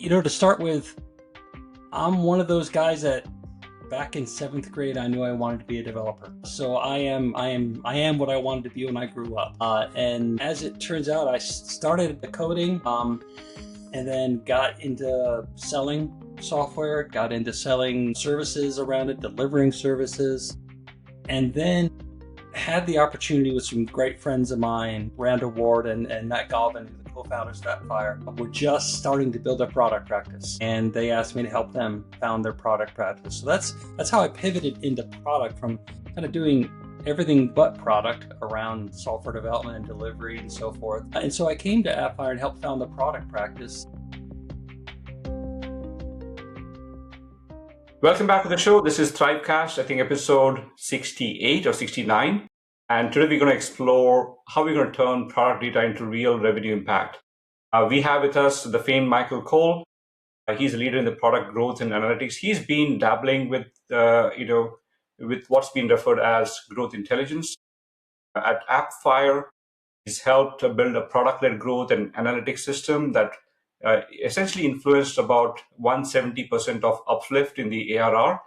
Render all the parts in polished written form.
To start with, I'm one of those guys that back in seventh grade, I knew I wanted to be a developer. So I am what I wanted to be when I grew up. And as it turns out, I started coding, and then got into selling software, got into selling services around it, delivering services, and then had the opportunity with some great friends of mine, Randall Ward and Matt Galvin, the co-founders of AppFire, were just starting to build a product practice, and they asked me to help them found their product practice. So that's how I pivoted into product, from kind of doing everything but product around software development and delivery and so forth. And so I came to AppFire and helped found the product practice. Welcome back to the show. This is Thrivecast, I think episode 68 or 69. And today we're going to explore how we're going to turn product data into real revenue impact. We have with us the famed Michael Cole. He's a leader in the product growth and analytics. He's been dabbling with, with what's been referred as growth intelligence. At AppFire, he's helped build a product-led growth and analytics system that essentially influenced about 170% of uplift in the ARR,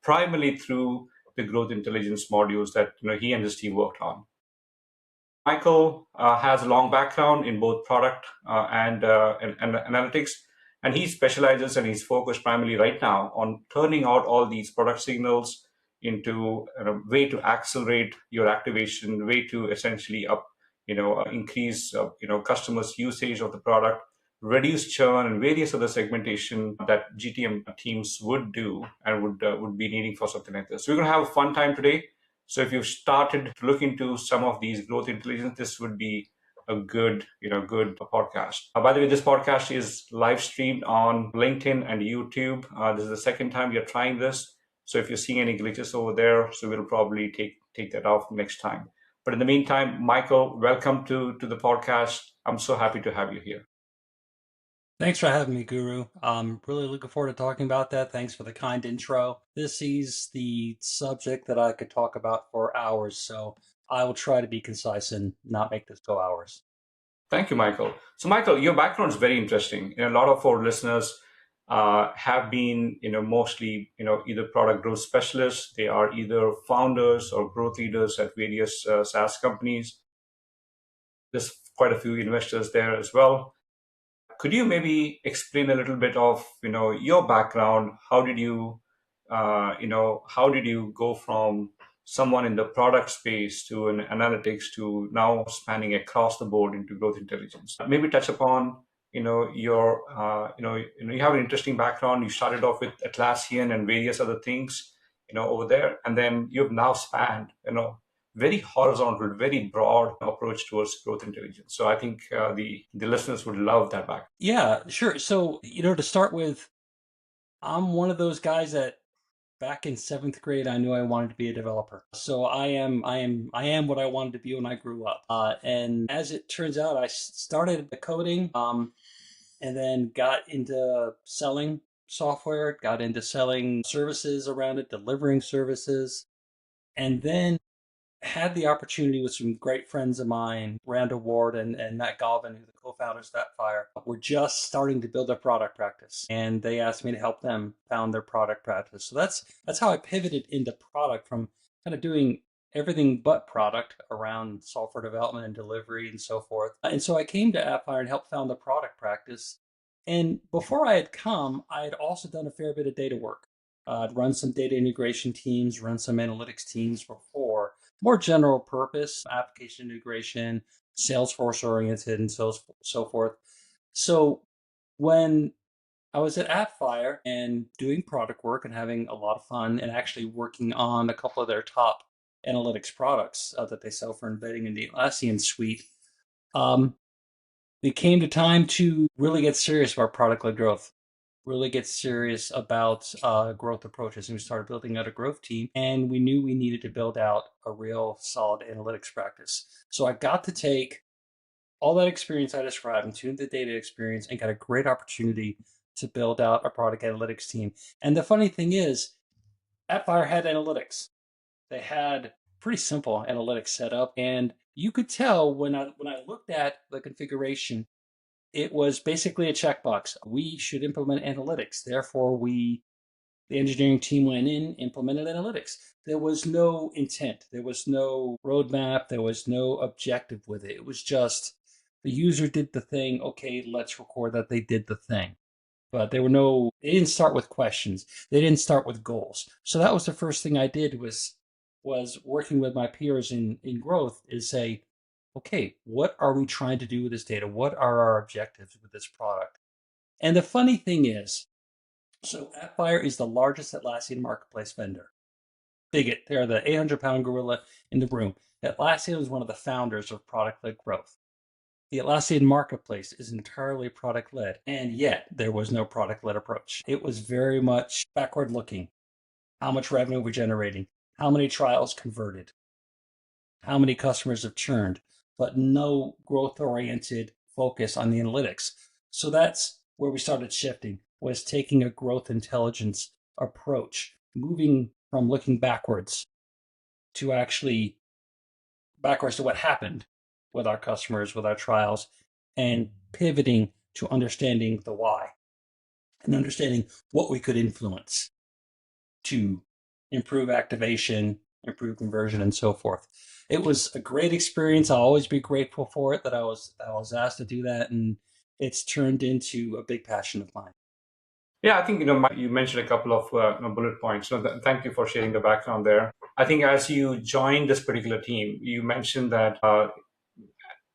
primarily through the growth intelligence modules that he and his team worked on. Michael has a long background in both product and analytics, and he specializes and he's focused primarily right now on turning out all these product signals into a way to accelerate your activation, way to essentially increase customers' usage of the product, reduce churn, and various other segmentation that GTM teams would do and would be needing for something like this. So we're going to have a fun time today. So if you've started to look into some of these growth intelligence, this would be a good podcast. By the way, this podcast is live streamed on LinkedIn and YouTube. This is the second time we are trying this. So if you're seeing any glitches over there, so we'll probably take that off next time. But in the meantime, Michael, welcome to the podcast. I'm so happy to have you here. Thanks for having me, Guru. I'm really looking forward to talking about that. Thanks for the kind intro. This is the subject that I could talk about for hours, so I will try to be concise and not make this go hours. Thank you, Michael. So, Michael, your background is very interesting. A lot of our listeners have been, mostly, either product growth specialists. They are either founders or growth leaders at various SaaS companies. There's quite a few investors there as well. Could you maybe explain a little bit of, your background? How did you go from someone in the product space to an analytics to now spanning across the board into growth intelligence? Maybe touch upon, your, you have an interesting background. You started off with Atlassian and various other things, over there, and then you've now spanned, very horizontal, very broad approach towards growth intelligence. So I think the listeners would love that back. Yeah, sure. So, to start with, I'm one of those guys that back in seventh grade, I knew I wanted to be a developer. So I am what I wanted to be when I grew up. And as it turns out, I started coding, and then got into selling software, got into selling services around it, delivering services, and then had the opportunity with some great friends of mine, Randall Ward and Matt Galvin, who are the co-founders of AppFire, were just starting to build a product practice, and they asked me to help them found their product practice. So that's how I pivoted into product, from kind of doing everything but product around software development and delivery and so forth. And so I came to AppFire and helped found the product practice. And before I had come, I had also done a fair bit of data work. I'd run some data integration teams, run some analytics teams before, more general purpose, application integration, Salesforce oriented, and so forth. So when I was at AppFire and doing product work and having a lot of fun and actually working on a couple of their top analytics products that they sell for embedding in the Atlassian suite, um, it came to time to really get serious about product-led growth, really get serious about growth approaches. And we started building out a growth team, and we knew we needed to build out a real solid analytics practice. So I got to take all that experience I described into the data experience and got a great opportunity to build out a product analytics team. And the funny thing is, AppFire had analytics. They had pretty simple analytics setup, and you could tell when I looked at the configuration it was basically a checkbox. We should implement analytics. Therefore, the engineering team went in, implemented analytics. There was no intent. There was no roadmap. There was no objective with it. It was just the user did the thing. Okay, let's record that they did the thing. But they didn't start with questions. They didn't start with goals. So that was the first thing I did was working with my peers in growth is say, okay, what are we trying to do with this data? What are our objectives with this product? And the funny thing is, so Appfire is the largest Atlassian marketplace vendor. Bigot, they're the 800-pound gorilla in the room. Atlassian was one of the founders of product-led growth. The Atlassian marketplace is entirely product-led, and yet there was no product-led approach. It was very much backward-looking. How much revenue we're generating, how many trials converted, how many customers have churned, but no growth-oriented focus on the analytics. So that's where we started shifting, was taking a growth intelligence approach, moving from looking backwards to actually backwards to what happened with our customers, with our trials, and pivoting to understanding the why and understanding what we could influence to improve activation, improve conversion, and so forth. It was a great experience. I'll always be grateful for it that I was asked to do that, and it's turned into a big passion of mine. Yeah, I think you mentioned a couple of bullet points. Thank you for sharing the background there. I think as you joined this particular team, you mentioned that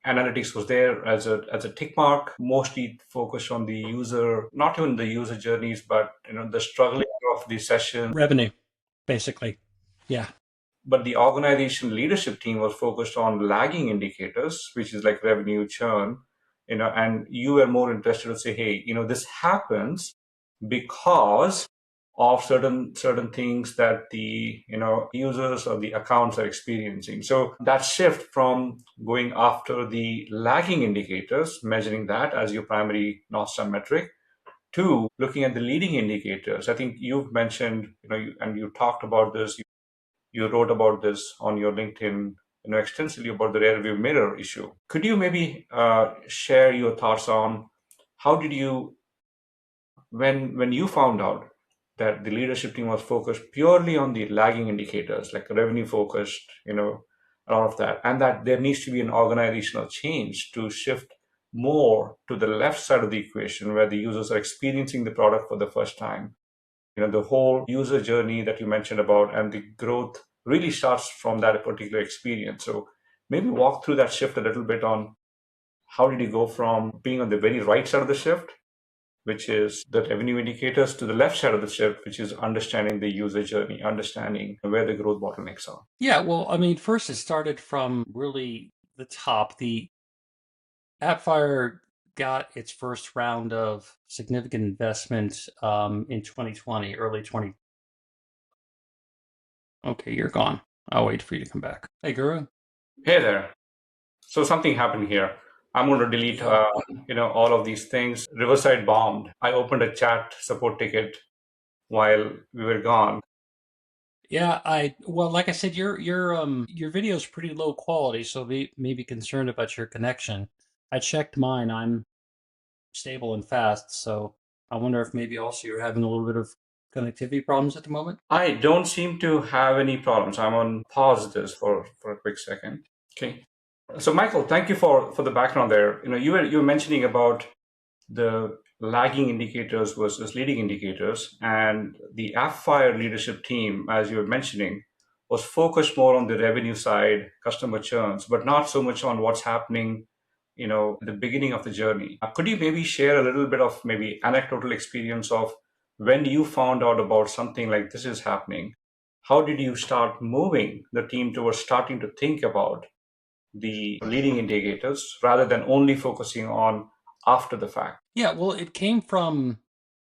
analytics was there as a tick mark, mostly focused on the user, not even the user journeys, but the struggling of the session. Revenue, basically. Yeah. But the organization leadership team was focused on lagging indicators, which is like revenue churn, and you were more interested to say, hey, this happens because of certain things that the users or the accounts are experiencing. So that shift from going after the lagging indicators, measuring that as your primary North Star metric, to looking at the leading indicators. I think you've mentioned, and you talked about this, you wrote about this on your LinkedIn, extensively about the rear view mirror issue. Could you maybe share your thoughts on how did you, when you found out that the leadership team was focused purely on the lagging indicators, like revenue focused, all of that, and that there needs to be an organizational change to shift more to the left side of the equation where the users are experiencing the product for the first time. The whole user journey that you mentioned about and the growth really starts from that particular experience. So maybe walk through that shift a little bit on how did you go from being on the very right side of the shift, which is the revenue indicators, to the left side of the shift, which is understanding the user journey, understanding where the growth bottlenecks are. Yeah, well, I mean, first it started from really the top. The Appfire got its first round of significant investment in 2020, early 20. Okay, you're gone. I'll wait for you to come back. Hey, Guru. Hey there. So something happened here. I'm going to delete, all of these things. Riverside bombed. I opened a chat support ticket while we were gone. Yeah, well, like I said, your video is pretty low quality, so they may be concerned about your connection. I checked mine. I'm stable and fast, so I wonder if maybe also you're having a little bit of connectivity problems at the moment. I don't seem to have any problems. I'm on pause this for a quick second. Okay. So Michael, thank you for the background there. You were mentioning about the lagging indicators versus leading indicators, and the Appfire leadership team, as you were mentioning, was focused more on the revenue side, customer churns, but not so much on what's happening, at the beginning of the journey. Could you maybe share a little bit of maybe anecdotal experience of when you found out about something like this is happening? How did you start moving the team towards starting to think about the leading indicators rather than only focusing on after the fact? Yeah, well, it came from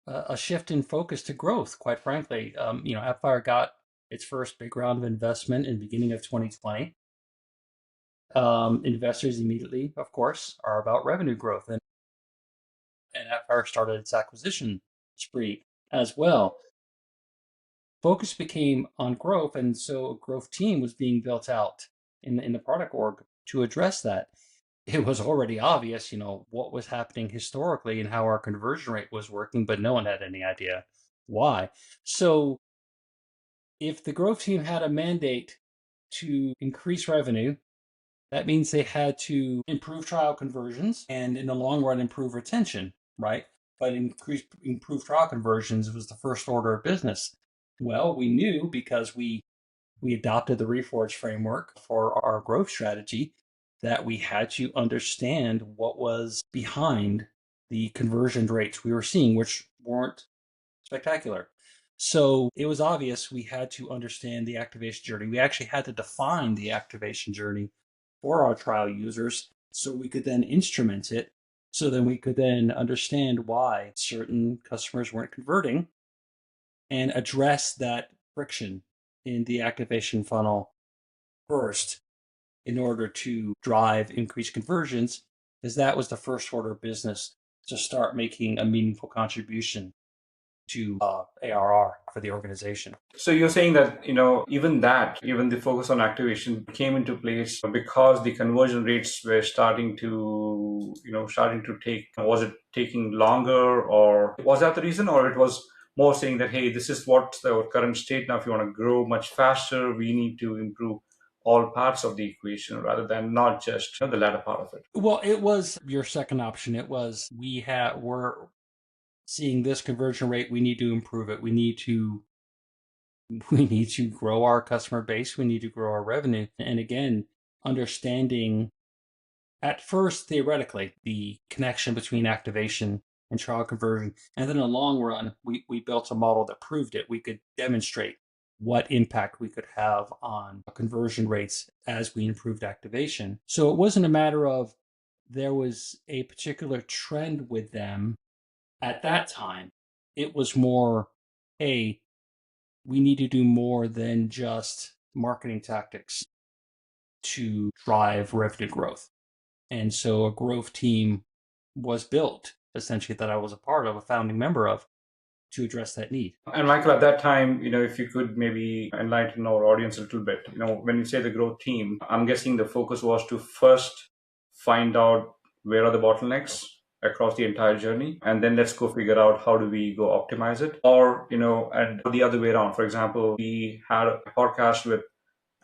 a shift in focus to growth, quite frankly. Appfire got its first big round of investment in the beginning of 2020. Investors immediately, of course, are about revenue growth, and Appfire started its acquisition spree as well. Focus became on growth, and so a growth team was being built out in the product org to address that. it was already obvious, what was happening historically and how our conversion rate was working, but no one had any idea why. So if the growth team had a mandate to increase revenue, that means they had to improve trial conversions and in the long run improve retention, right? But improve trial conversions was the first order of business. Well, we knew because we adopted the Reforge framework for our growth strategy that we had to understand what was behind the conversion rates we were seeing, which weren't spectacular. So it was obvious we had to understand the activation journey. We actually had to define the activation journey for our trial users so we could then instrument it. So then we could then understand why certain customers weren't converting and address that friction in the activation funnel first in order to drive increased conversions, because that was the first order of business to start making a meaningful contribution to ARR for the organization. So you're saying that, even the focus on activation came into place because the conversion rates were starting to take, was it taking longer, or was that the reason, or it was more saying that, hey, this is what's our current state now. If you want to grow much faster, we need to improve all parts of the equation rather than not just the latter part of it. Well, it was your second option. It was we're seeing this conversion rate. We need to improve it. We need to grow our customer base. We need to grow our revenue. And again, understanding at first theoretically the connection between activation and trial conversion, and then in the long run, we built a model that proved it. We could demonstrate what impact we could have on conversion rates as we improved activation. So it wasn't a matter of there was a particular trend with them at that time. It was more, hey, we need to do more than just marketing tactics to drive revenue growth. And so a growth team was built, essentially, that I was a part of, a founding member of, to address that need. And Michael, at that time, if you could maybe enlighten our audience a little bit, when you say the growth team, I'm guessing the focus was to first find out where are the bottlenecks across the entire journey, and then let's go figure out how do we go optimize it. Or, and the other way around. For example, we had a podcast with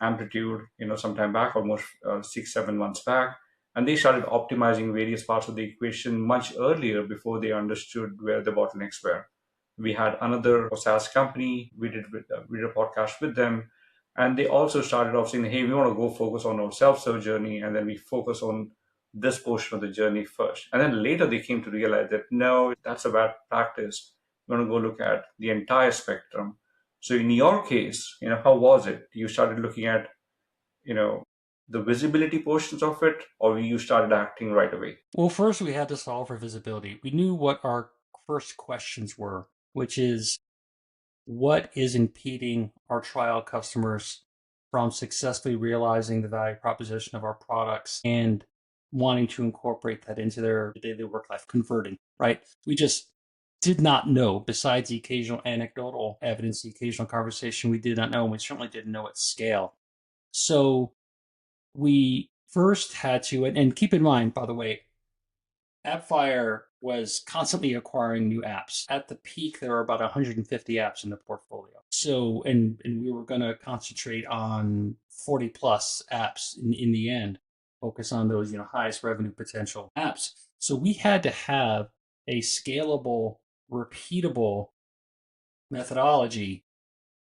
Amplitude, sometime back, almost 6-7 months back, and they started optimizing various parts of the equation much earlier before they understood where the bottlenecks were. We had another SaaS company. We did a podcast with them, and they also started off saying, "Hey, we want to go focus on our self-serve journey, and then we focus on this portion of the journey first." And then later they came to realize that no, that's a bad practice. We want to go look at the entire spectrum. So in your case, how was it? You started looking at, the visibility portions of it, or you started acting right away? Well, first we had to solve for visibility. We knew what our first questions were, which is what is impeding our trial customers from successfully realizing the value proposition of our products and wanting to incorporate that into their daily work life, converting, right? We just did not know, besides the occasional anecdotal evidence, the occasional conversation, we did not know, and we certainly didn't know at scale. So we first had to, and keep in mind, by the way, AppFire was constantly acquiring new apps. At the peak, there were about 150 apps in the portfolio. So, and we were going to concentrate on 40 plus apps in the end, focus on those, highest revenue potential apps. So we had to have a scalable, repeatable methodology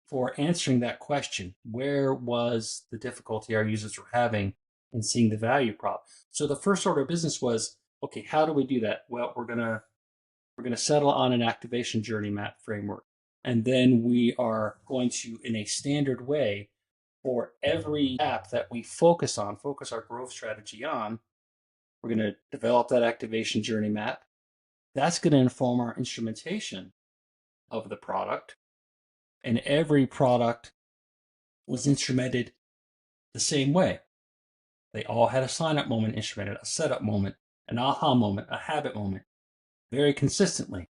for answering that question. Where was the difficulty our users were having in seeing the value prop? So the first order of business was, okay, how do we do that? Well, we're gonna settle on an activation journey map framework, and then we are going to, in a standard way, for every app that we focus our growth strategy on, we're going to develop that activation journey map. That's going to inform our instrumentation of the product, and every product was instrumented the same way. They all had a sign up moment instrumented, a setup moment, an aha moment, a habit moment, very consistently,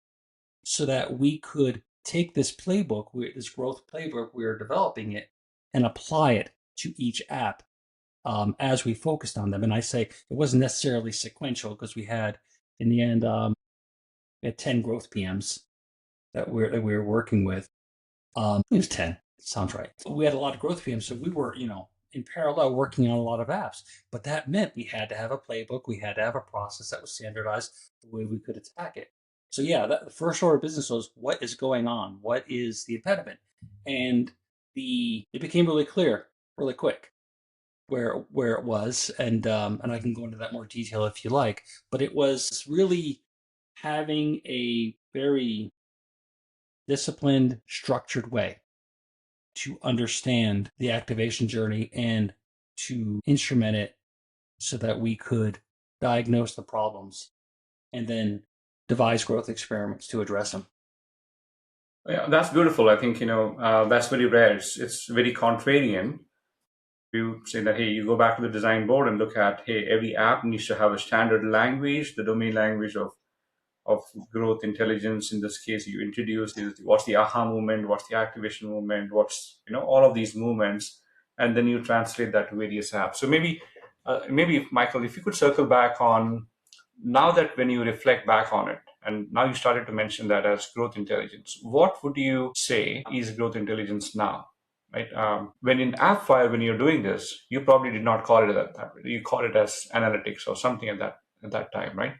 so that we could take this playbook, this growth playbook, we were developing it, and apply it to each app as we focused on them. And I say it wasn't necessarily sequential because we had, in the end, we had 10 growth PMs that we were working with. It was 10. Sounds right. We had a lot of growth PMs, so we were, in parallel working on a lot of apps. But that meant we had to have a playbook. We had to have a process that was standardized the way we could attack it. So yeah, the first order of business was what is going on? What is the impediment? And it became really clear really quick where it was, and I can go into that more detail if you like. But it was really having a very disciplined, structured way to understand the activation journey and to instrument it so that we could diagnose the problems and then devise growth experiments to address them. Yeah, that's beautiful. I think that's very rare. It's very contrarian. You say that, hey, you go back to the design board and look at, hey, every app needs to have a standard language, the domain language of growth intelligence. In this case, you introduce is what's the aha movement, what's the activation movement, what's all of these movements, and then you translate that to various apps. So maybe Michael, if you could circle back on now that when you reflect back on it, and now you started to mention that as growth intelligence, what would you say is growth intelligence now? Right? When in AppFire, when you're doing this, you probably did not call it that. You call it as analytics or something at that time, right?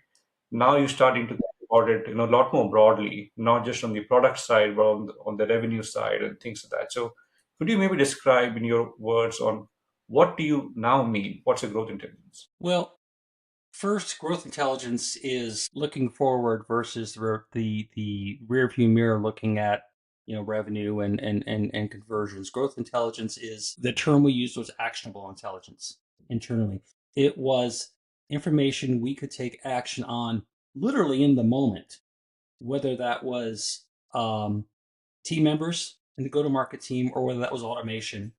Now you're starting to think about it, a lot more broadly, not just on the product side, but on the revenue side and things like that. So, could you maybe describe in your words on what do you now mean? What's a growth intelligence? Well, first, growth intelligence is looking forward versus the rear view mirror looking at revenue and conversions. Growth intelligence is the term we used was actionable intelligence internally. It was information we could take action on literally in the moment, whether that was team members in the go-to-market team or whether that was automation,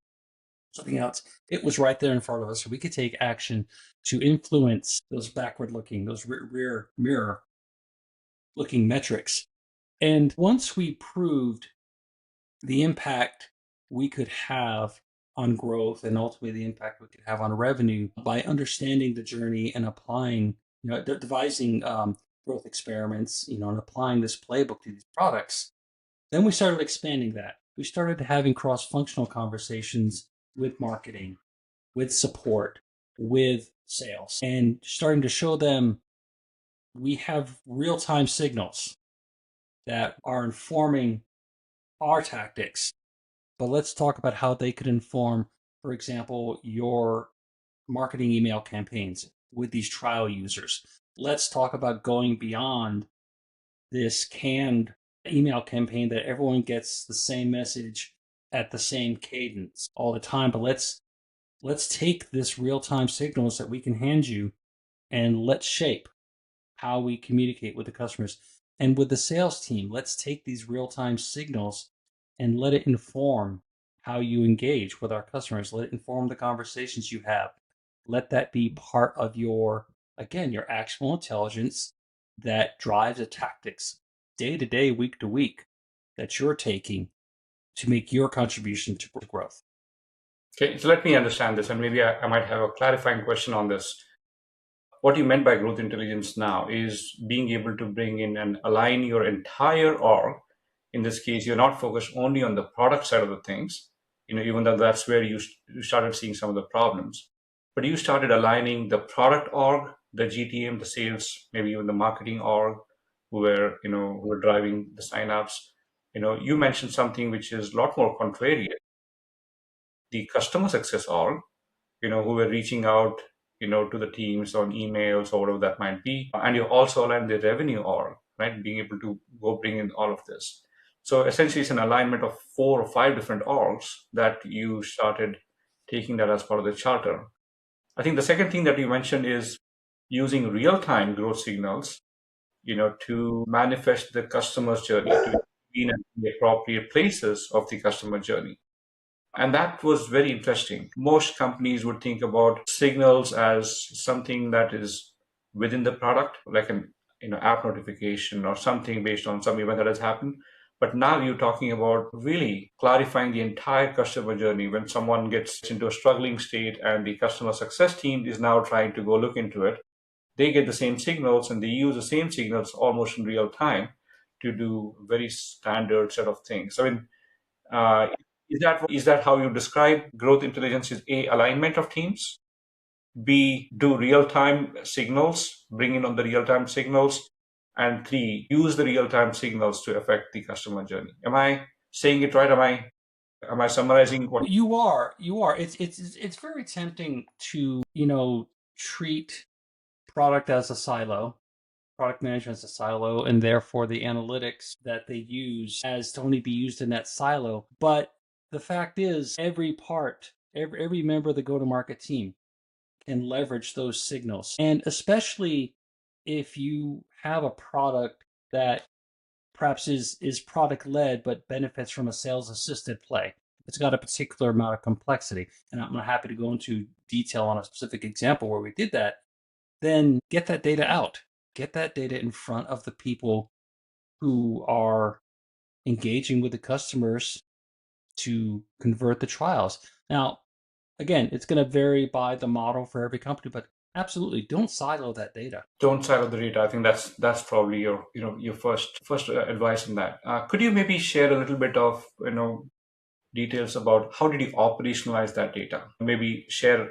something else. It was right there in front of us, so we could take action to influence those backward-looking, those rear mirror-looking metrics. And once we proved the impact we could have on growth and ultimately the impact we could have on revenue by understanding the journey and applying, devising growth experiments, and applying this playbook to these products, then we started expanding that. We started having cross-functional conversations with marketing, with support, with sales, and starting to show them we have real-time signals that are informing our tactics. But let's talk about how they could inform, for example, your marketing email campaigns with these trial users. Let's talk about going beyond this canned email campaign that everyone gets the same message at the same cadence all the time. But let's take this real-time signals that we can hand you and let's shape how we communicate with the customers. And with the sales team, let's take these real-time signals and let it inform how you engage with our customers. Let it inform the conversations you have. Let that be part of your actionable intelligence that drives the tactics day to day, week to week that you're taking to make your contribution to growth. Okay, so let me understand this, and maybe I might have a clarifying question on this. What you meant by growth intelligence now is being able to bring in and align your entire org. In this case, you're not focused only on the product side of the things, even though that's where you started seeing some of the problems. But you started aligning the product org, the GTM, the sales, maybe even the marketing org, who were driving the signups. You mentioned something which is a lot more contrarian. The customer success org, who were reaching out, to the teams on emails or whatever that might be. And you also align the revenue org, right? Being able to go bring in all of this. So essentially it's an alignment of 4 or 5 different orgs that you started taking that as part of the charter. I think the second thing that you mentioned is using real-time growth signals, to manifest the customer's journey, to be in the appropriate places of the customer journey. And that was very interesting. Most companies would think about signals as something that is within the product, like an app notification or something based on some event that has happened. But now you're talking about really clarifying the entire customer journey when someone gets into a struggling state and the customer success team is now trying to go look into it. They get the same signals and they use the same signals almost in real time to do very standard set of things. I mean, uh, is that how you describe growth intelligence? Is A, alignment of teams, B, do real time signals, bring in on the real time signals, and three, use the real time signals to affect the customer journey. Am I saying it right? Am I summarizing what? You are. It's very tempting to, treat product as a silo, product management as a silo, and therefore the analytics that they use as to only be used in that silo. But the fact is, every member of the go-to-market team can leverage those signals. And especially if you have a product that perhaps is product led but benefits from a sales assisted play. It's got a particular amount of complexity. And I'm happy to go into detail on a specific example where we did that. Then get that data out. Get that data in front of the people who are engaging with the customers to convert the trials. Now, again, it's going to vary by the model for every company, but absolutely don't silo that data. Don't silo the data. I think that's probably your first advice on that. Could you maybe share a little bit of details about how did you operationalize that data? Maybe share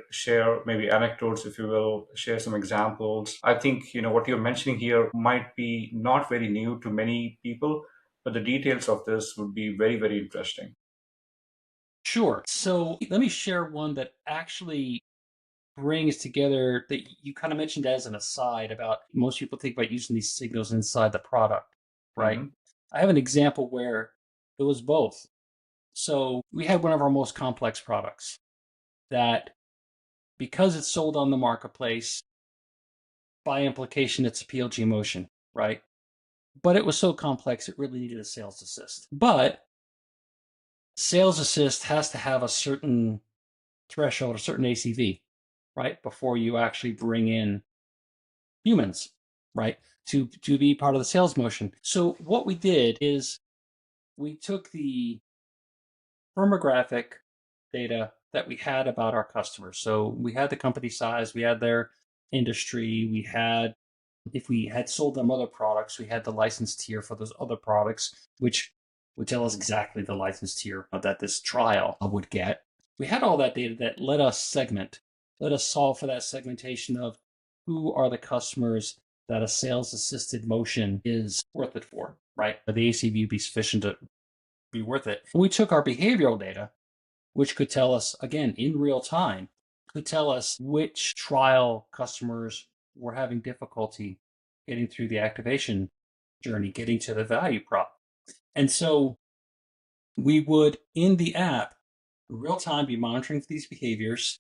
maybe anecdotes, if you will, share some examples. I think what you're mentioning here might be not very new to many people, but the details of this would be very, very interesting. Sure. So let me share one that actually brings together that you kind of mentioned as an aside about most people think about using these signals inside the product, right? Hmm. I have an example where it was both. So we had one of our most complex products that, because it's sold on the marketplace, by implication, it's a PLG motion, right? But it was so complex, it really needed a sales assist. But sales assist has to have a certain threshold, a certain ACV, right? Before you actually bring in humans, right? To be part of the sales motion. So what we did is we took the firmographic data that we had about our customers. So we had the company size, we had their industry, we had, if we had sold them other products, we had the license tier for those other products, which would tell us exactly the license tier that this trial would get. We had all that data that let us let us solve for that segmentation of who are the customers that a sales assisted motion is worth it for, right? The ACV would be sufficient to be worth it. We took our behavioral data, which could tell us, again, in real time, could tell us which trial customers were having difficulty getting through the activation journey, getting to the value prop. And so we would, in the app, real time be monitoring these behaviors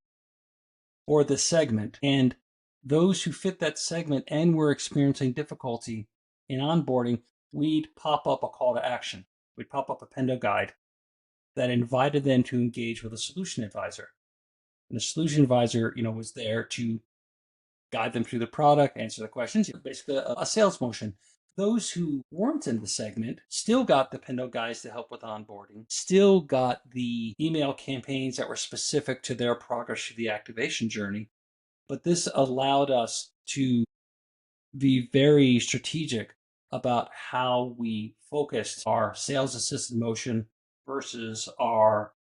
or the segment. And those who fit that segment and were experiencing difficulty in onboarding, we'd pop up a call to action. We'd pop up a Pendo guide that invited them to engage with a solution advisor. And the solution advisor, was there to guide them through the product, answer the questions, basically a sales motion. Those who weren't in the segment still got the Pendo guys to help with onboarding, still got the email campaigns that were specific to their progress through the activation journey. But this allowed us to be very strategic about how we focused our sales assisted motion versus our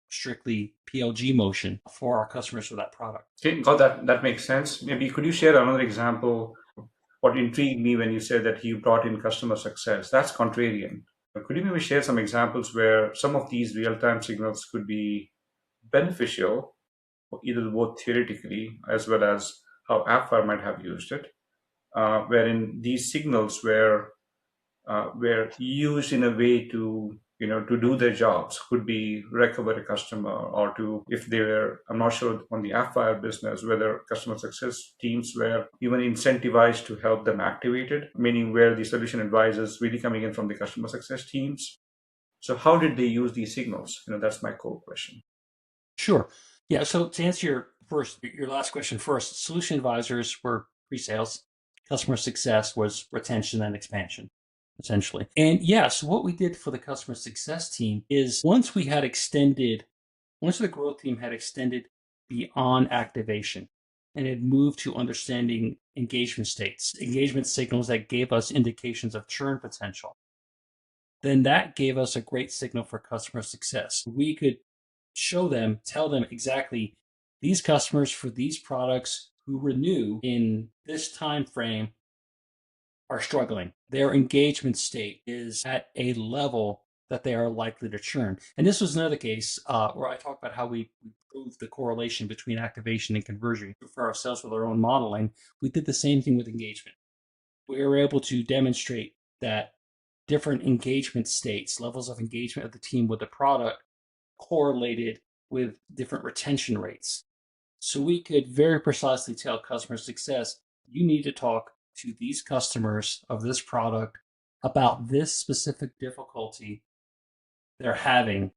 strictly PLG motion for our customers for that product. Okay, got that. That makes sense. Maybe could you share another example? What intrigued me when you said that you brought in customer success, that's contrarian. Could you maybe share some examples where some of these real-time signals could be beneficial, either both theoretically as well as how AppFire might have used it, wherein these signals were used in a way to do their jobs, could be recover a customer, or to, if they were, I'm not sure on the AppFire business whether customer success teams were even incentivized to help them activate it, meaning where the solution advisors really coming in from the customer success teams. So how did they use these signals? That's my core question. Sure. Yeah. So to answer your last question first, solution advisors were pre-sales. Customer success was retention and expansion. essentially. And yeah, so what we did for the customer success team is once the growth team had extended beyond activation and had moved to understanding engagement signals that gave us indications of churn potential, then that gave us a great signal for customer success. We could tell them exactly these customers for these products who renew in this time frame are struggling. Their engagement state is at a level that they are likely to churn. And this was another case where I talked about how we proved the correlation between activation and conversion for ourselves with our own modeling. We did the same thing with engagement. We were able to demonstrate that different engagement states, levels of engagement of the team with the product, correlated with different retention rates. So we could very precisely tell customer success, you need to talk to these customers of this product about this specific difficulty they're having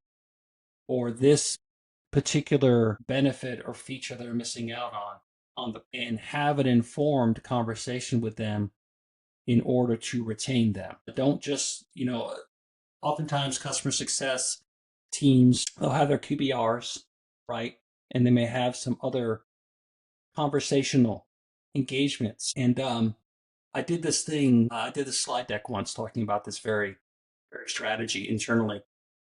or this particular benefit or feature they're missing out and have an informed conversation with them in order to retain them. Don't just, oftentimes customer success teams, they'll have their QBRs, right? And they may have some other conversational engagements. And I did this slide deck once talking about this very, very strategy internally.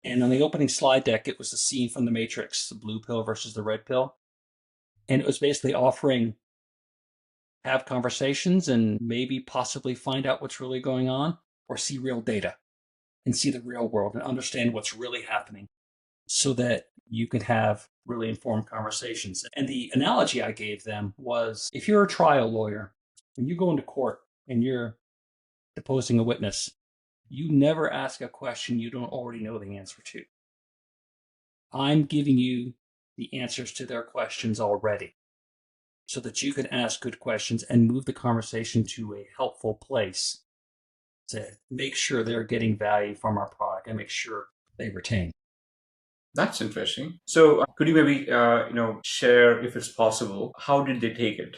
And on the opening slide deck, it was the scene from The Matrix, the blue pill versus the red pill. And it was basically offering have conversations and maybe possibly find out what's really going on or see real data and see the real world and understand what's really happening so that you can have really informed conversations. And the analogy I gave them was if you're a trial lawyer and you go into court and you're deposing a witness, you never ask a question you don't already know the answer to. I'm giving you the answers to their questions already so that you can ask good questions and move the conversation to a helpful place to make sure they're getting value from our product and make sure they retain. That's interesting. So, could you maybe share, if it's possible, how did they take it?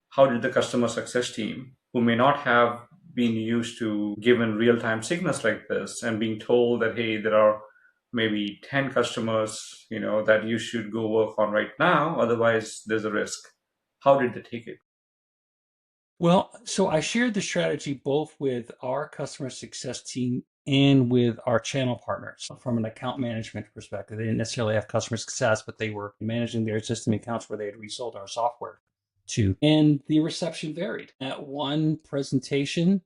How did the customer success team, who may not have been used to given real-time signals like this and being told that, hey, there are maybe 10 customers, that you should go work on right now, otherwise there's a risk. How did they take it? Well, so I shared the strategy both with our customer success team and with our channel partners from an account management perspective. They didn't necessarily have customer success, but they were managing their existing accounts where they had resold our software to. And the reception varied. At one presentation,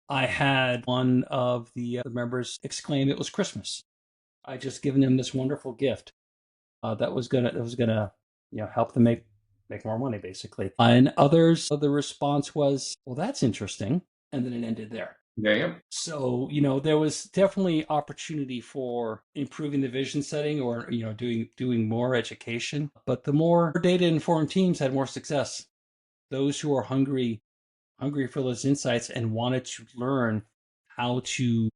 I had one of the members exclaim it was Christmas. I just given them this wonderful gift that was gonna help them make more money, basically. And others, the response was, well, that's interesting. And then it ended there. Yeah. So, there was definitely opportunity for improving the vision setting or, doing more education. But the more data informed teams had more success. Those who are hungry for those insights and wanted to learn how to,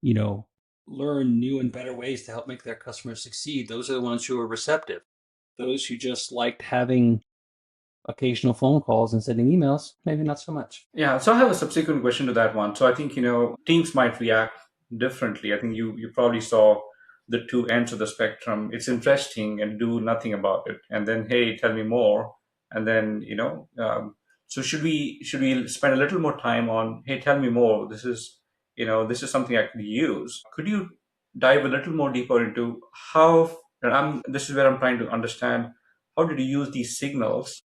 learn new and better ways to help make their customers succeed. Those are the ones who are receptive. Those who just liked having occasional phone calls and sending emails, maybe not so much. Yeah, so I have a subsequent question to that one. So I think, teams might react differently. I think you probably saw the two ends of the spectrum. It's interesting and do nothing about it. And then, hey, tell me more. And then, so should we spend a little more time on, hey, tell me more. This is something I could use. Could you dive a little more deeper into how, this is where I'm trying to understand, how did you use these signals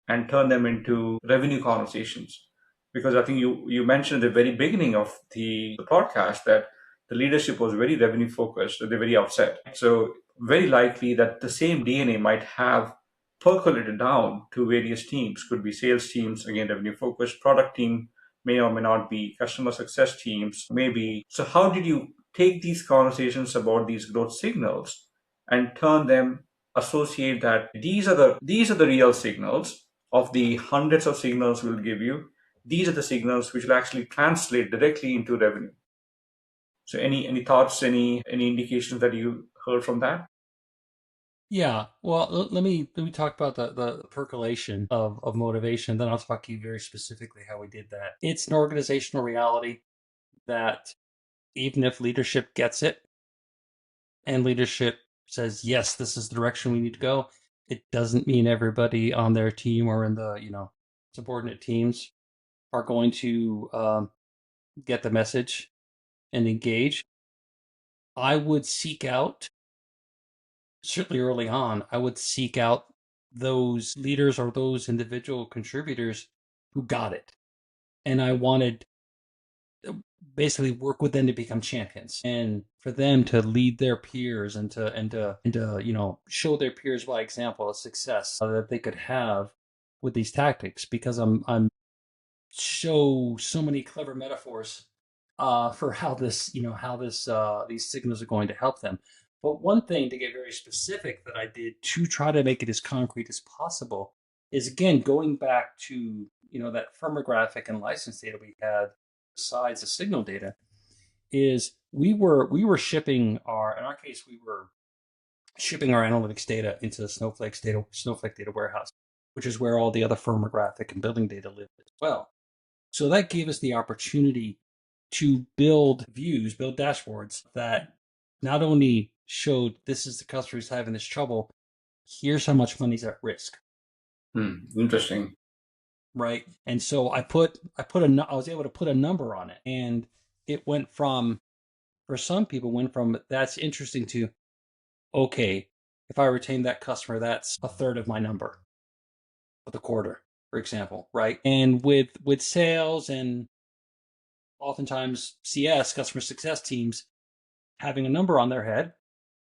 and turn them into revenue conversations? Because I think you mentioned at the very beginning of the podcast that the leadership was very revenue focused at the very outset. So very likely that the same DNA might have percolated down to various teams. Could be sales teams, again, revenue focused, product team may or may not be, customer success teams, maybe. So how did you take these conversations about these growth signals and turn them, associate that these are the real signals of the hundreds of signals we'll give you. These are the signals which will actually translate directly into revenue. So any thoughts, any indications that you heard from that? Yeah, well, let me talk about the percolation of motivation. Then I'll talk to you very specifically how we did that. It's an organizational reality. that even if leadership gets it and leadership says, yes, this is the direction we need to go, it doesn't mean everybody on their team or in the, subordinate teams are going to get the message and engage. I would seek out, certainly early on, I would seek out those leaders or those individual contributors who got it. And I wanted basically work with them to become champions and for them to lead their peers and to show their peers by example a success that they could have with these tactics, because I'm show so many clever metaphors for how this these signals are going to help them. But one thing, to get very specific, that I did to try to make it as concrete as possible is, again, going back to that firmographic and license data we had besides the signal data, is we were shipping our, in our case, we were shipping our analytics data into the Snowflake data warehouse, which is where all the other firmographic and building data live as well. So that gave us the opportunity to build views, build dashboards that not only showed this is the customer who's having this trouble, here's how much money's at risk. Interesting. Right. And so I was able to put a number on it, and it went from, for some people, that's interesting to, okay, if I retain that customer, that's a third of my number for the quarter, for example, right? And with sales and oftentimes CS, customer success teams, having a number on their head,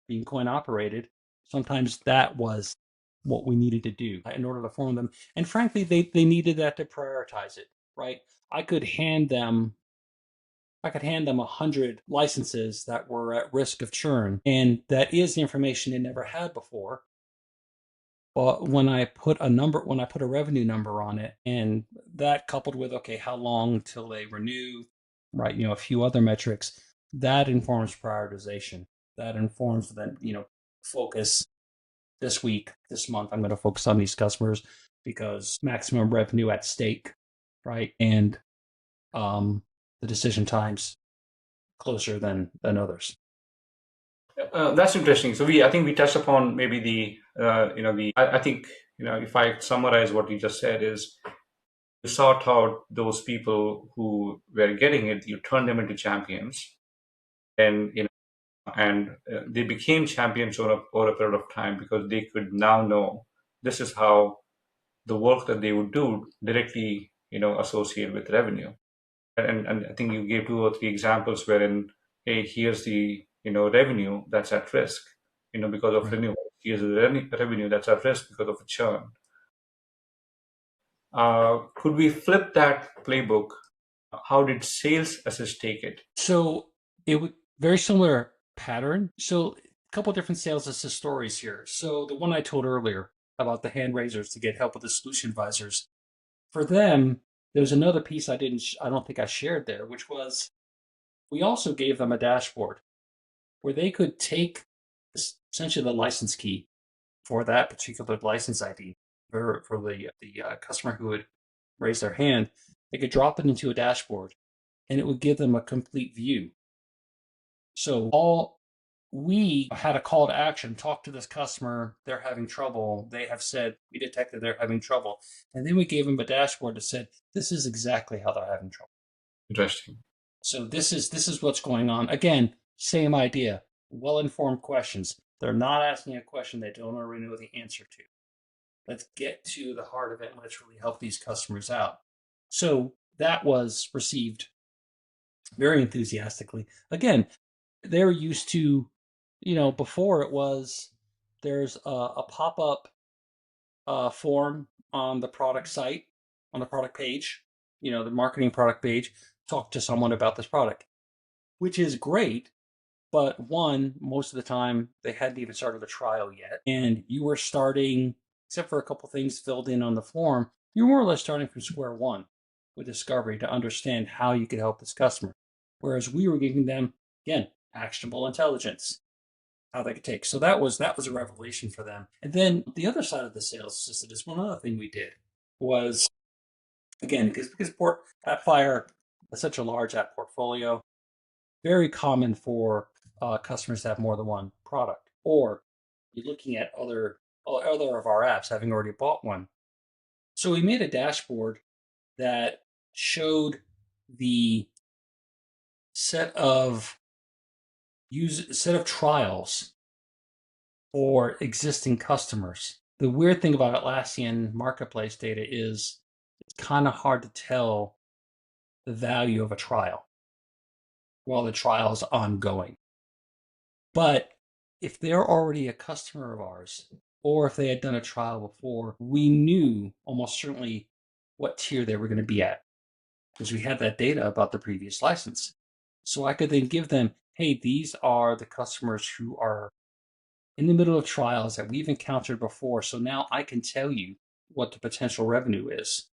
being coin operated, sometimes that was what we needed to do in order to form them. And frankly, they needed that to prioritize it, right? I could hand them 100 licenses that were at risk of churn, and that is the information they never had before. But when I put a revenue number on it, and that coupled with, okay, how long till they renew, right? A few other metrics, that informs prioritization. That informs then, focus this week, this month, I'm going to focus on these customers because maximum revenue at stake, right? And the decision times closer than others. That's interesting. So I think we touched upon maybe I think, if I summarize what you just said, is you sought out those people who were getting it, you turned them into champions, and they became champions over a period of time because they could now know this is how the work that they would do directly, associate with revenue. And I think you gave 2 or 3 examples wherein, hey, here's the revenue that's at risk, because of renewal. Here's the revenue that's at risk because of a churn. Could we flip that playbook? How did Sales Assist take it? So it was very similar pattern. So a couple different Sales Assist stories here. So the one I told earlier about the hand raisers to get help with the solution advisors, for them, there was another piece I don't think I shared there, which was we also gave them a dashboard where they could take essentially the license key for that particular license ID for the customer who would raise their hand. They could drop it into a dashboard, and it would give them a complete view. So we had a call to action: talk to this customer. They're having trouble. They have said we detected they're having trouble, and then we gave them a dashboard that said this is exactly how they're having trouble. Interesting. So this is what's going on. Again, same idea. Well-informed questions. They're not asking a question they don't already know the answer to. Let's get to the heart of it, and let's really help these customers out. So that was received very enthusiastically. Again, they're used to, before it was, there's a pop-up form on the product site, on the product page, the marketing product page, talk to someone about this product, which is great. But one, most of the time, they hadn't even started a trial yet. And you were starting, except for a couple things filled in on the form, you're more or less starting from square one with discovery to understand how you could help this customer. Whereas we were giving them, again, actionable intelligence, how they could take. So that was a revelation for them. And then the other side of the sales assistant is one other thing we did was, again, because AppFire is such a large app portfolio, very common for customers to have more than one product, or you're looking at other of our apps having already bought one. So we made a dashboard that showed the set of set of trials for existing customers. The weird thing about Atlassian marketplace data is it's kind of hard to tell the value of a trial while the trial is ongoing. But if they're already a customer of ours, or if they had done a trial before, we knew almost certainly what tier they were going to be at because we had that data about the previous license. So I could then give them, hey, these are the customers who are in the middle of trials that we've encountered before. So now I can tell you what the potential revenue is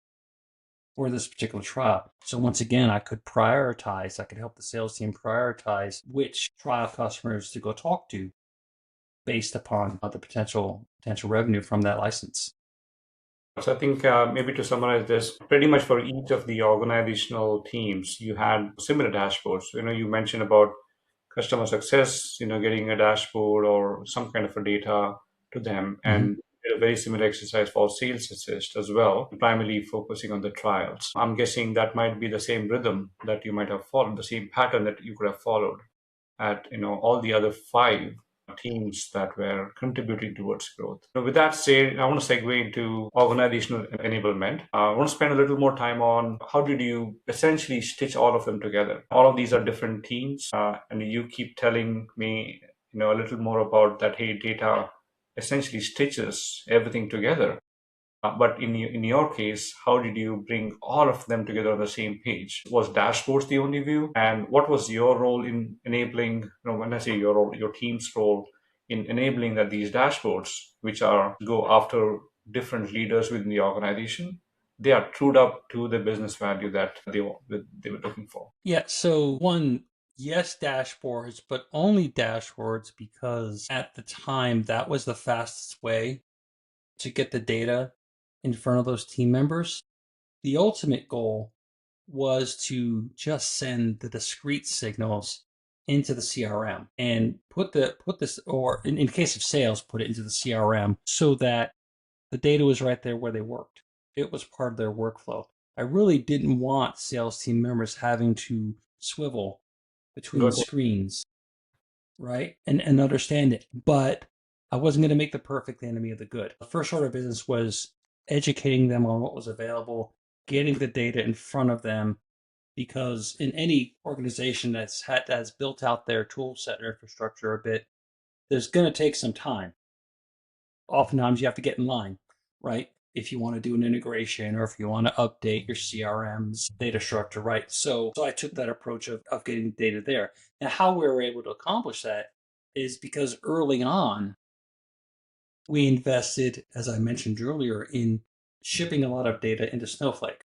for this particular trial. So once again, I could help the sales team prioritize which trial customers to go talk to based upon the potential revenue from that license. So I think maybe to summarize this, pretty much for each of the organizational teams, you had similar dashboards. You mentioned about customer success, getting a dashboard or some kind of a data to them, and a very similar exercise for sales assist as well, primarily focusing on the trials. I'm guessing that might be the same rhythm that you might have followed, the same pattern that you could have followed at all the other 5 teams that were contributing towards growth. With that said, I want to segue into organizational enablement. I want to spend a little more time on how did you essentially stitch all of them together. All of these are different teams, and you keep telling me a little more about that. Hey, data essentially stitches everything together. But in your case, how did you bring all of them together on the same page? Was dashboards the only view? And what was your role in enabling, when I say your role, your team's role in enabling that these dashboards, which go after different leaders within the organization, they are trued up to the business value that they were looking for? Yeah, so one, yes, dashboards, but only dashboards because at the time that was the fastest way to get the data in front of those team members. The ultimate goal was to just send the discrete signals into the CRM and put this, or in case of sales, put it into the CRM so that the data was right there where they worked. It was part of their workflow. I really didn't want sales team members having to swivel between screens, right? And understand it. But I wasn't going to make the perfect enemy of the good. The first order of business was educating them on what was available, getting the data in front of them, because in any organization that's built out their tool set or infrastructure a bit, there's going to take some time. Oftentimes you have to get in line, right? If you want to do an integration or if you want to update your CRM's data structure, right? So I took that approach of getting data there. And how we were able to accomplish that is because early on, we invested, as I mentioned earlier, in shipping a lot of data into Snowflake.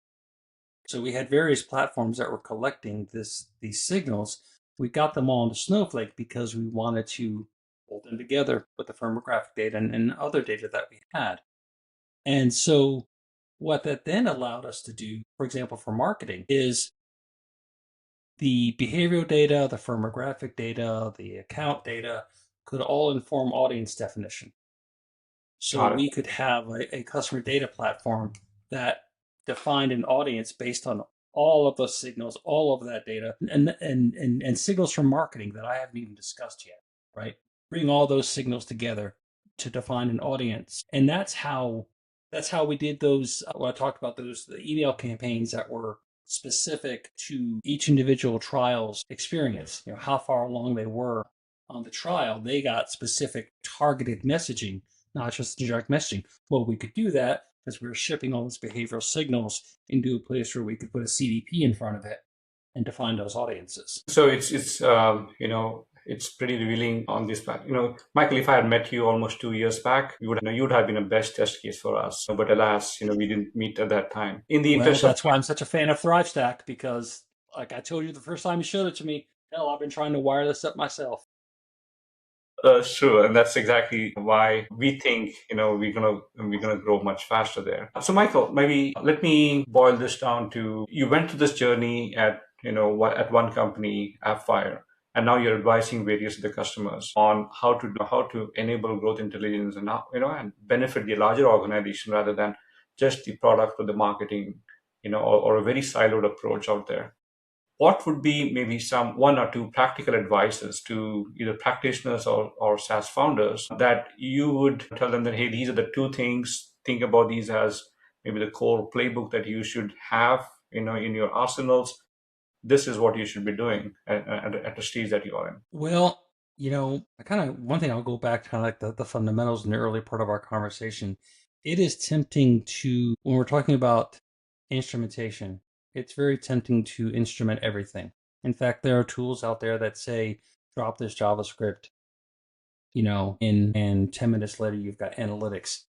So we had various platforms that were collecting these signals. We got them all into Snowflake because we wanted to hold them together with the firmographic data and other data that we had. And so what that then allowed us to do, for example, for marketing, is the behavioral data, the firmographic data, the account data could all inform audience definition. So we could have a customer data platform that defined an audience based on all of those signals, all of that data, and signals from marketing that I haven't even discussed yet, right? Bring all those signals together to define an audience. And that's how we did those, I talked about the email campaigns that were specific to each individual trial's experience, how far along they were on the trial. They got specific targeted messaging, not just direct messaging. Well, we could do that because we were shipping all these behavioral signals into a place where we could put a CDP in front of it and define those audiences. So it's pretty revealing on this plan. Michael, if I had met you almost 2 years back, you'd have been a best test case for us. But alas, we didn't meet at that time. In the interest that's why I'm such a fan of ThriveStack, because like I told you the first time you showed it to me, hell, I've been trying to wire this up myself. Sure, and that's exactly why we think we're gonna grow much faster there. So, Michael, maybe let me boil this down to: you went through this journey at one company, AppFire. and now you're advising various of the customers on how to enable growth intelligence and how, and benefit the larger organization rather than just the product or the marketing, or a very siloed approach out there. What would be maybe some one or two practical advices to either practitioners or SaaS founders that you would tell them that, hey, these are the two things, think about these as maybe the core playbook that you should have, in your arsenals. This is what you should be doing at the stage that you are in. Well, I kind of one thing I'll go back to kind of like the fundamentals in the early part of our conversation. It is tempting to, when we're talking about instrumentation, it's very tempting to instrument everything. In fact, there are tools out there that say, drop this JavaScript, and 10 minutes later, you've got analytics.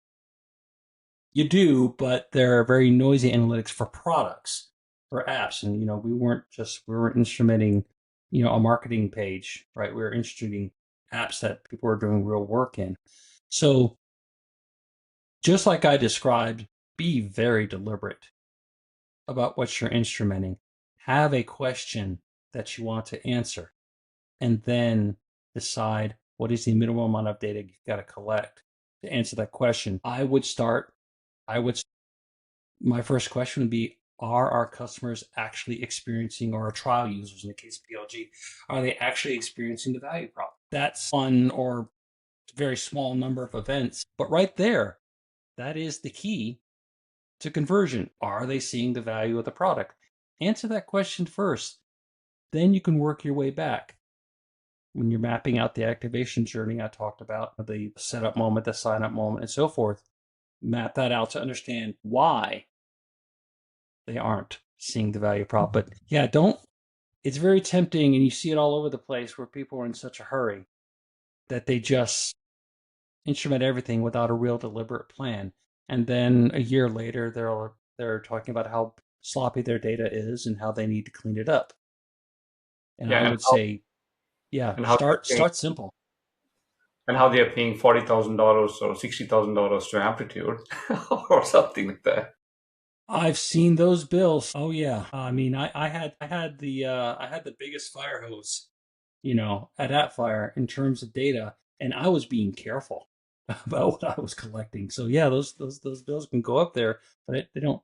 You do, but they're very noisy analytics for products, for apps. And, we weren't instrumenting, a marketing page, right? We were instrumenting apps that people were doing real work in. So just like I described, be very deliberate about what you're instrumenting. Have a question that you want to answer, and then decide what is the minimum amount of data you've got to collect to answer that question. My first question would be, are our customers actually experiencing, or our trial users in the case of PLG, are they actually experiencing the value prop? That's one or very small number of events, but right there, that is the key to conversion. Are they seeing the value of the product? Answer that question first. Then you can work your way back. When you're mapping out the activation journey I talked about, the setup moment, the sign up moment, and so forth, map that out to understand why they aren't seeing the value prop. But yeah, it's very tempting, and you see it all over the place where people are in such a hurry that they just instrument everything without a real deliberate plan. And then a year later, they're talking about how sloppy their data is and how they need to clean it up. And I would say, start simple. And how they are paying $40,000 or $60,000 to Amplitude or something like that. I've seen those bills. Oh yeah. I mean, I had the biggest fire hose, at Appfire in terms of data, and I was being careful about what I was collecting. So yeah, those bills can go up there, but they don't.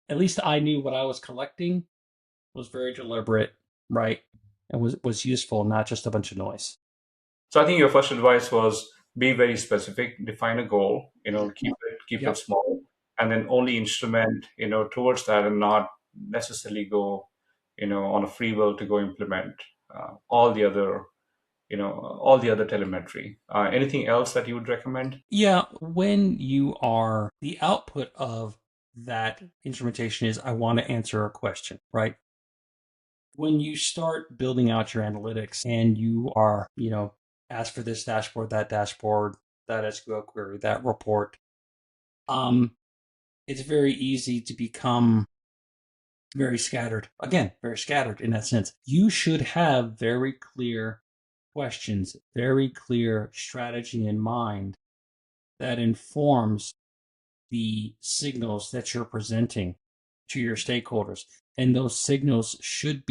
At least I knew what I was collecting was very deliberate, right, and was useful, not just a bunch of noise. So I think your first advice was be very specific, define a goal, keep it small, and then only instrument, towards that, and not necessarily go, on a free will to go implement all the other telemetry. Anything else that you would recommend? Yeah, when the output of that instrumentation is, I want to answer a question, right? When you start building out your analytics and you are, ask for this dashboard, that SQL query, that report, it's very easy to become very scattered. Again, very scattered in that sense. You should have very clear questions, very clear strategy in mind that informs the signals that you're presenting to your stakeholders. And those signals should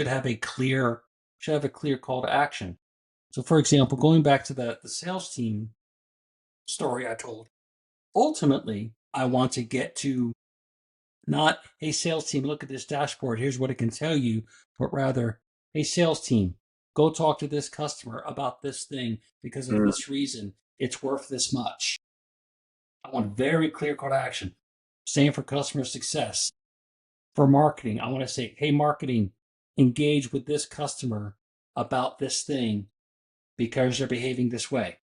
have a clear call to action. So for example, going back to the sales team story I told, ultimately, I want to get to not, hey, sales team, look at this dashboard, here's what it can tell you, but rather, hey, sales team, go talk to this customer about this thing because of this reason. It's worth this much. I want very clear call to action. Same for customer success. For marketing, I want to say, hey, marketing, engage with this customer about this thing because they're behaving this way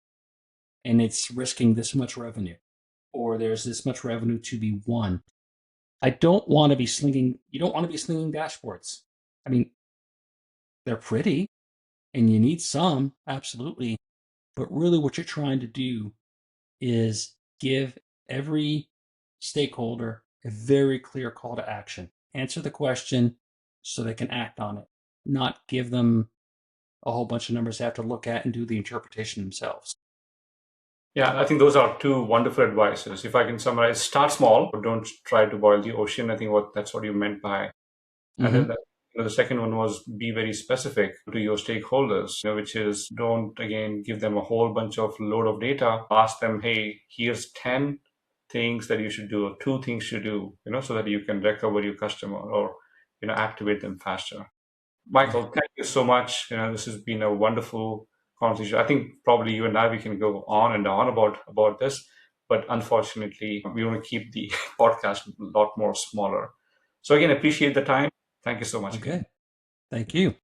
and it's risking this much revenue, or there's this much revenue to be won. You don't want to be slinging dashboards. I mean, they're pretty and you need some, absolutely. But really what you're trying to do is give every stakeholder a very clear call to action. Answer the question so they can act on it, not give them a whole bunch of numbers they have to look at and do the interpretation themselves. Yeah, I think those are two wonderful advices. If I can summarize, start small, but don't try to boil the ocean. I think that's what you meant by, and then The second one was be very specific to your stakeholders, which is don't again give them a whole bunch of load of data. Ask them, hey, here's 10 things that you should do, or 2 things to do, so that you can recover your customer or activate them faster. Michael, thank you so much. This has been a wonderful conversation. I think probably you and I, we can go on and on about this, but unfortunately, we want to keep the podcast a lot more smaller. So again, appreciate the time. Thank you so much. Okay. Thank you.